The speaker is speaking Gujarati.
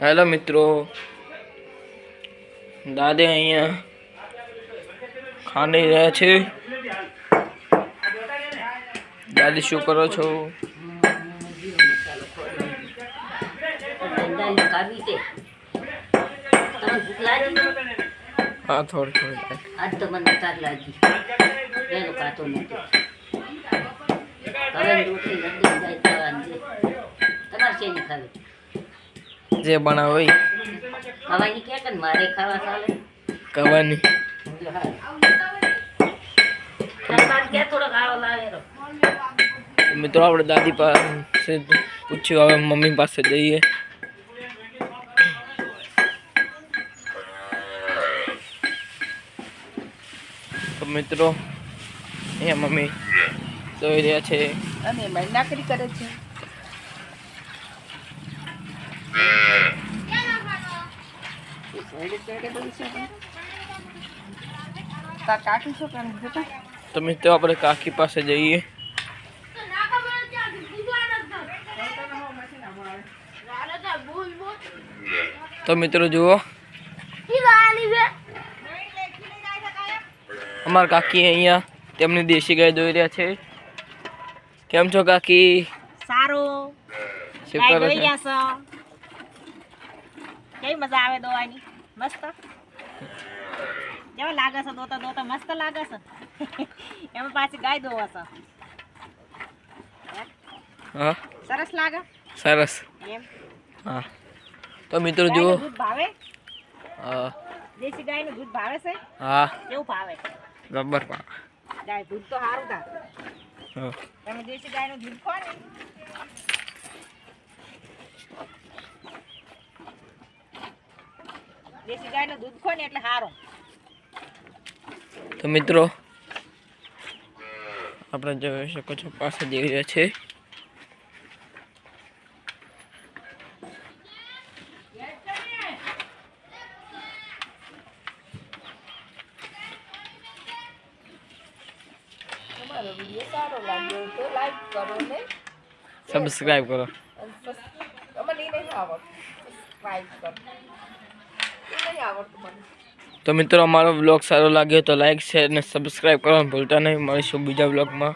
हेलो मित्रों, दादे अहिया खाने रहे छे। दादी शू करो छो? हाँ थोड़ी थोड़ी आज तो मन तार लागी एनो कातो नतो હવે રોટલી લંડી જાય ખાવાની તમારે શેની ખાવી जे बनाओ वही ખાવાની કે કન મારે ખાવા ચાલે कवानी। તમારે કે થોડો ખાવા લાવે રો मित्रों આપણે दादी પાસે પૂછ્યું, હવે મમ્મી પાસે જઈએ। તો મિત્રો અહીંયા મમ્મી જોઈ રહ્યા છે અને મહેનકરી કરે છે। કાકી શું કરે બેટા? તો મિત્રો આપણે કાકી પાસે જઈએ। તો મિત્રો જુઓ અમાર કાકી અહીંયા તેમની દેશી ગાય દોઈ રહ્યા છે। કેમ છો કાકી? સારું શું ગાય કરો દોઈ છો? રહ્યા છો? કેવી મજા આવે દોવાની? મસ્ત કેવા લાગે છે? દોતા દોતા મસ્ત લાગે છે। એમાં પાછી ગાય દોવા છે, હા સરસ લાગે સરસ। એમ હા તો મિત્રો જુઓ, ગાયનું દૂધ ભાવે? હા દેશી ગાયનું દૂધ ભાવે છે? હા કેવું ભાવે? રબર પા ગાય દૂધ તો સારું થાય। હા તમે દેશી ગાયનું દૂધ ખો ને દેશી ગાયનું દૂધ ખો ને એટલે સારું। તો મિત્રો આપણે જોઈ શકો છો પાસે જઈ રહ્યા છે। તમારો વિડિયો સારો લાગ્યો તો લાઈક કરો ને સબસ્ક્રાઇબ કરો। મને નહીં આવડતું, સબસ્ક્રાઇબ કરો, નહીં આવડતું મને। તો મિત્રો અમારો વ્લોગ સારો લાગ્યો તો લાઈક શેર અને સબસ્ક્રાઇબ કરવાનું ભૂલતા નહીં। મળીશું બીજા વ્લોગમાં।